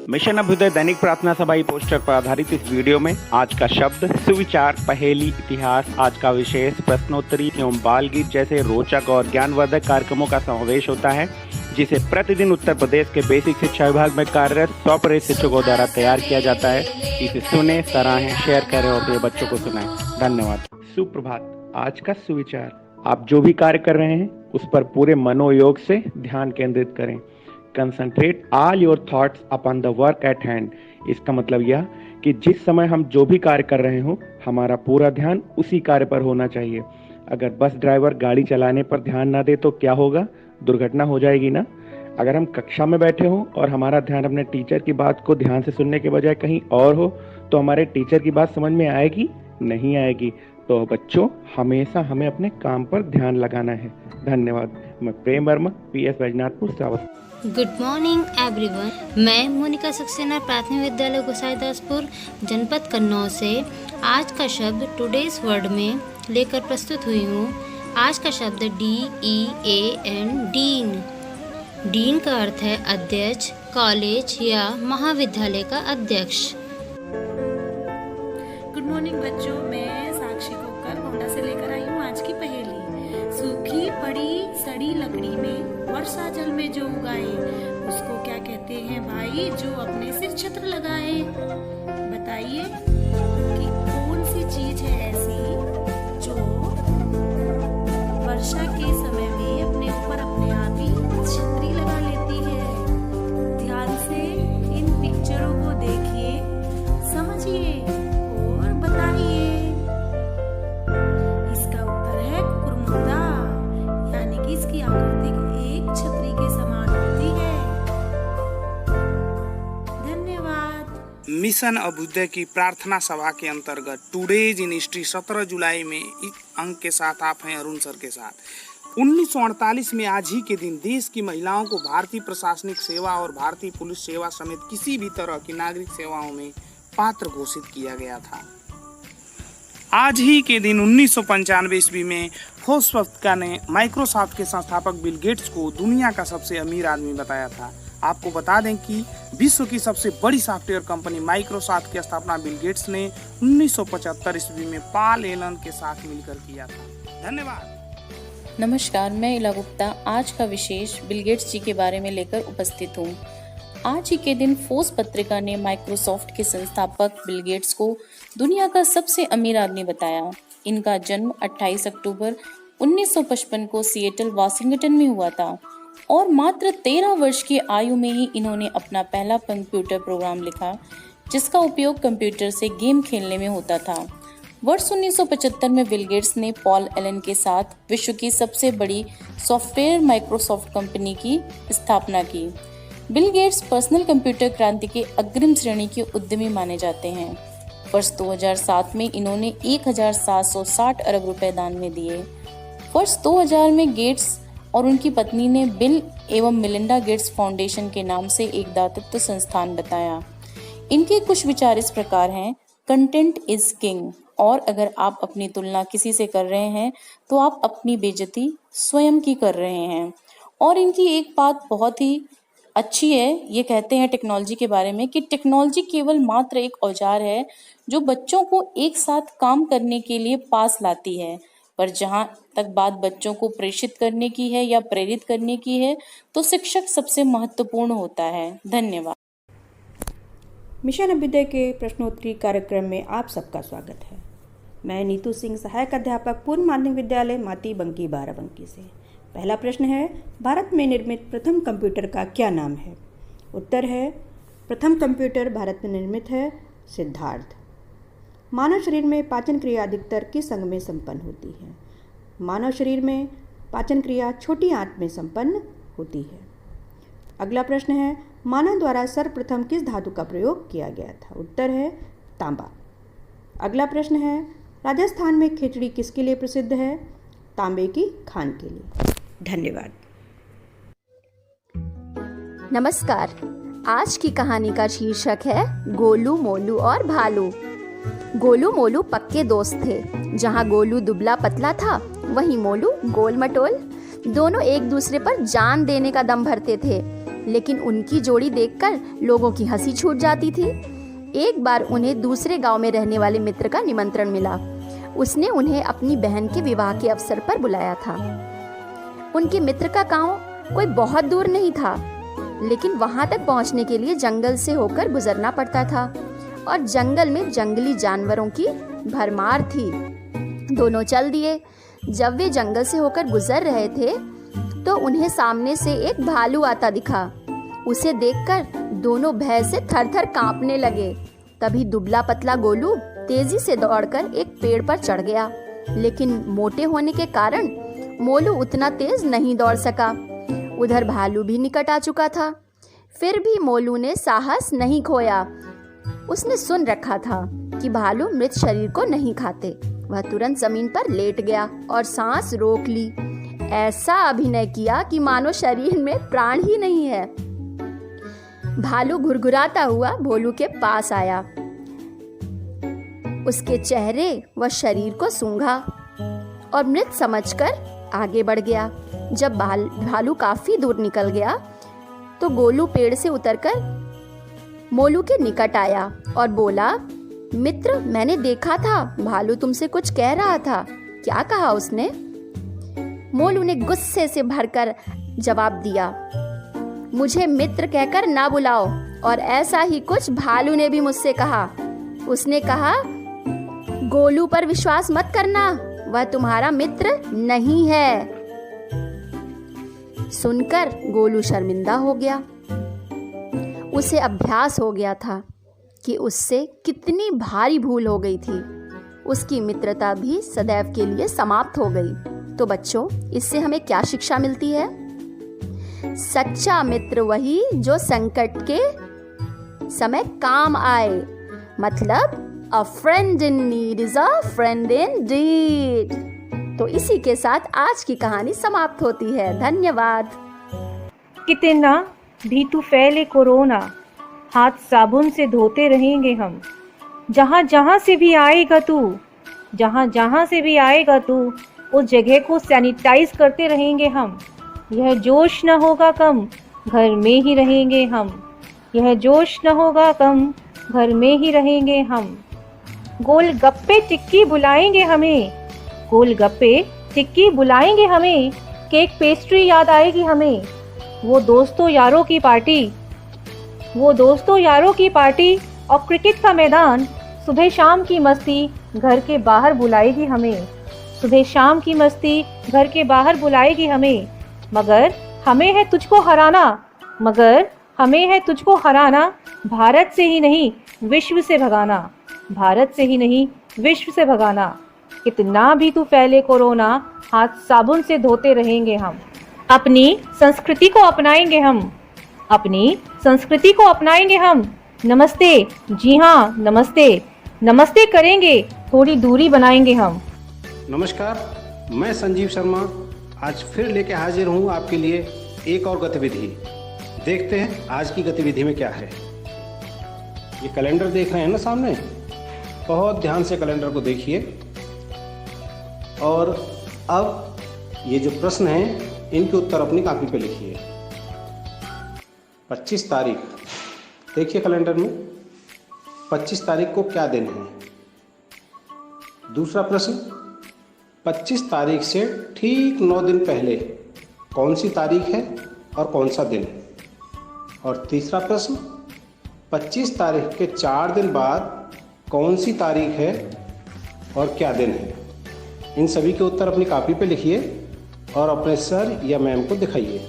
Mission Abhyuday दैनिक प्रार्थना सभा poster पर आधारित इस वीडियो में आज का शब्द, सुविचार, पहेली, इतिहास, आज का विशेष, प्रश्नोत्तरी एवं बाल गीत जैसे रोचक और ज्ञानवर्धक कार्यक्रमों का समावेश होता है, जिसे प्रतिदिन उत्तर प्रदेश के बेसिक शिक्षा विभाग में कार्यरत 100 प्रेरित शिक्षकों द्वारा तैयार किया जाता है। इसे सुने, सराहें, शेयर करें और अपने बच्चों को सुनाएं। धन्यवाद। सुप्रभात। आज का सुविचार, आप जो भी कार्य कर रहे हैं उस पर पूरे मनोयोग से ध्यान केंद्रित करें। Concentrate all your thoughts upon the work at hand. इसका मतलब यह कि जिस समय हम जो भी कार्य कर रहे हो, हमारा पूरा ध्यान उसी कार्य पर होना चाहिए। अगर बस ड्राइवर गाड़ी चलाने पर ध्यान ना दे तो क्या होगा? दुर्घटना हो जाएगी ना। अगर हम कक्षा में बैठे हो और हमारा ध्यान अपने टीचर की बात को ध्यान से सुनने के बजाय कहीं और हो, तो हमारे टीचर की बात समझ में आएगी? नहीं आएगी। तो बच्चों, हमेशा हमें अपने काम पर ध्यान लगाना है। धन्यवाद। मैं Prem Verma, PS Baijnathpur, Shravasti. Good morning everyone. मैं मोनिका सक्सेना, प्राथमिक विद्यालय गोसाईदासपुर, जनपद कन्नौज से आज का शब्द टुडेज वर्ड में लेकर प्रस्तुत हुई हूँ। आज का शब्द DEAN, डीन। डीन का अर्थ है अध्यक्ष, कॉलेज या महाविद्यालय का अध्यक्ष। गुड मॉर्निंग बच्चों, मैं साक्षी कोकर गोंडा से लेकर आई हूँ आज की पहेली। सूखी पड़ी सड़ी लकड़ी में वर्षा जल में जो उगाए, उसको क्या कहते हैं भाई? जो अपने सिर छत्र लगाए। बताइए कि कौन सी चीज है ऐसी जो वर्षा के समय में अपने ऊपर अपने आप ही छतरी लगा लेती है। ध्यान से इन पिक्चरों को देखिए, समझिए और बताइए। इसका उत्तर है कुकुरमुंडा, यानी कि इसकी आकृति एक छतरी के समान होती है। धन्यवाद। मिशन अभ्युदय की प्रार्थना सभा के अंतर्गत टुडेज इन हिस्ट्री 17 जुलाई में इस अंक के साथ आप हैं अरुण सर के साथ। 1948 में आज ही के दिन देश की महिलाओं को भारतीय प्रशासनिक सेवा और भारतीय पुलिस सेवा समेत किसी भी तरह की नागरिक सेवाओं में पात्र घोषित किया गया था। आज ही के दिन 1995 ईस्वी में फोर्ब्स ने माइक्रोसॉफ्ट के संस्थापक बिल गेट्स को दुनिया का सबसे अमीर आदमी बताया था। आपको बता दें कि विश्व की सबसे बड़ी सॉफ्टवेयर कंपनी माइक्रोसॉफ्ट की स्थापना बिल गेट्स ने 1975 ईस्वी में पॉल एलन के साथ मिलकर किया था। धन्यवाद। नमस्कार, मैं इला गुप्ता आज का विशेष बिल गेट्स जी के बारे में लेकर उपस्थित हूँ। आज ही के दिन फोर्ब्स पत्रिका ने माइक्रोसॉफ्ट के संस्थापक बिल गेट्स को दुनिया का सबसे अमीर आदमी बताया। इनका जन्म 28 अक्टूबर 1955 को सिएटल, वाशिंगटन में हुआ था और मात्र 13 वर्ष की आयु में ही इन्होंने अपना पहला कंप्यूटर प्रोग्राम लिखा, जिसका उपयोग कंप्यूटर से गेम खेलने में होता था। वर्ष 1975 में बिल गेट्स ने पॉल एलन के साथ विश्व की सबसे बड़ी सॉफ्टवेयर माइक्रोसॉफ्ट कंपनी की स्थापना की। बिल गेट्स पर्सनल कंप्यूटर क्रांति के अग्रिम श्रेणी के उद्यमी माने जाते हैं। वर्ष 2007 में इन्होंने 1760 अरब रुपए दान में दिए। वर्ष 2000 में गेट्स और उनकी पत्नी ने बिल एवं मिलिंडा गेट्स फाउंडेशन के नाम से एक दातृत्व संस्थान बताया। इनके कुछ विचार इस प्रकार हैं: कंटेंट इज किंग, और अगर आप अपनी तुलना किसी से कर रहे हैं तो आप अपनी बेइज्जती स्वयं की कर रहे हैं। और इनकी एक बात बहुत ही अच्छी है, ये कहते हैं टेक्नोलॉजी के बारे में कि टेक्नोलॉजी केवल मात्र एक औजार है जो बच्चों को एक साथ काम करने के लिए पास लाती है, पर जहाँ तक बात बच्चों को प्रेषित करने की है या प्रेरित करने की है, तो शिक्षक सबसे महत्वपूर्ण होता है। धन्यवाद। मिशन अभ्युदय के प्रश्नोत्तरी कार्यक्रम में आप सबका स्वागत है। मैं नीतू सिंह, सहायक अध्यापक, पूर्व माध्यमिक विद्यालय माती बंकी, बाराबंकी से। पहला प्रश्न है, भारत में निर्मित प्रथम कंप्यूटर का क्या नाम है? उत्तर है, प्रथम कंप्यूटर भारत में निर्मित है सिद्धार्थ। मानव शरीर में पाचन क्रिया अधिकतर किस अंग में संपन्न होती है? मानव शरीर में पाचन क्रिया छोटी आंत में संपन्न होती है। अगला प्रश्न है, मानव द्वारा सर्वप्रथम किस धातु का प्रयोग किया गया था? उत्तर है तांबा। अगला प्रश्न है, राजस्थान में खिचड़ी किसके लिए प्रसिद्ध है? तांबे की खान के लिए। धन्यवाद। नमस्कार, आज की कहानी का शीर्षक है गोलू, मोलू और भालू। गोलू मोलू पक्के दोस्त थे। जहाँ गोलू दुबला पतला था, वहीं मोलू गोल मटोल। दोनों एक दूसरे पर जान देने का दम भरते थे। लेकिन उनकी जोड़ी देखकर लोगों की हंसी छूट जाती थी। एक बार उन्हें दूसरे गांव में रहने वाले मित्र का निमंत्रण मिला। उसने उन्हें अपनी बहन के विवाह के अवसर पर बुलाया था। उनके मित्र का गांव कोई बहुत दूर नहीं था, लेकिन वहां तक पहुंचने के लिए जंगल से होकर गुजरना पड़ता था और जंगल में जंगली जानवरों की भरमार थी। दोनों चल दिए। जब वे जंगल से होकर गुजर रहे थे तो उन्हें सामने से एक भालू आता दिखा। उसे देखकर दोनों भय से थर-थर कांपने लगे। तभी दुबला पतला गोलू तेजी से दौड़कर एक पेड़ पर चढ़ गया, लेकिन मोटे होने के कारण मोलू उतना तेज नहीं दौड़ सका। उधर भालू भी निकट आ चुका था। फिर भी मोलू ने साहस नहीं खोया। उसने सुन रखा था कि भालू मृत शरीर को नहीं खाते। वह तुरंत जमीन पर लेट गया और सांस रोक ली। ऐसा अभिनय किया कि मानो शरीर में प्राण ही नहीं है। भालू घुरघुराता हुआ भोलू के पास आया। उसके चेहरे व शरीर को सूंघा और मृत समझकर आगे बढ़ गया। जब भालू काफी दूर निकल गया तो गोलू पेड़ से उतरकर मोलू के निकट आया और बोला, मित्र, मैंने देखा था भालू तुमसे कुछ कह रहा था। क्या कहा उसने? मोलू ने गुस्से से भरकर जवाब दिया, मुझे मित्र कहकर ना बुलाओ। और ऐसा ही कुछ भालू ने भी मुझसे कहा। उसने कहा, गोलू पर विश्वास मत करना, वह तुम्हारा मित्र नहीं है। सुनकर गोलू शर्मिंदा हो गया। उसे अभ्यास हो गया था कि उससे कितनी भारी भूल हो गई थी। उसकी मित्रता भी सदैव के लिए समाप्त हो गई। तो बच्चों, इससे हमें क्या शिक्षा मिलती है? सच्चा मित्र वही जो संकट के समय काम आए। मतलब A friend in need is a friend indeed। तो इसी के साथ आज की कहानी समाप्त होती है। धन्यवाद। कितना भी तू फैले कोरोना, हाथ साबुन से धोते रहेंगे हम। जहाँ जहाँ से भी आएगा तू, जहाँ जहाँ से भी आएगा तू, उस जगह को सैनिटाइज करते रहेंगे हम। यह जोश न होगा कम, घर में ही रहेंगे हम। यह जोश न होगा कम, घर में ही रहेंगे हम। गोलगप्पे टिक्की बुलाएंगे हमें, गोलगप्पे टिक्की बुलाएंगे हमें। केक पेस्ट्री याद आएगी हमें। वो दोस्तों यारों की पार्टी, वो दोस्तों यारों की पार्टी और क्रिकेट का मैदान। सुबह शाम की मस्ती घर के बाहर बुलाएगी हमें। सुबह शाम की मस्ती घर के बाहर बुलाएगी हमें। मगर हमें है तुझको हराना, मगर हमें है तुझको हराना। भारत से ही नहीं विश्व से भगाना, भारत से ही नहीं विश्व से भगाना। कितना भी तू फैले कोरोना, हाथ साबुन से धोते रहेंगे हम। अपनी संस्कृति को अपनाएंगे हम, अपनी संस्कृति को अपनाएंगे हम। नमस्ते, जी हाँ नमस्ते, नमस्ते करेंगे, थोड़ी दूरी बनाएंगे हम। नमस्कार, मैं संजीव शर्मा आज फिर लेके हाजिर हूँ आपके लिए एक और गतिविधि। देखते हैं आज की गतिविधि में क्या है। ये कैलेंडर देख रहे हैं ना सामने, बहुत ध्यान से कैलेंडर को देखिए। और अब ये जो प्रश्न हैं इनके उत्तर अपनी कॉपी पे लिखिए। 25 तारीख, देखिए कैलेंडर में 25 तारीख को क्या दिन है। दूसरा प्रश्न, 25 तारीख से ठीक 9 दिन पहले कौन सी तारीख है और कौन सा दिन। और तीसरा प्रश्न, 25 तारीख के 4 दिन बाद कौन सी तारीख है और क्या दिन है। इन सभी के उत्तर अपनी कॉपी पे लिखिए और अपने सर या मैम को दिखाइए।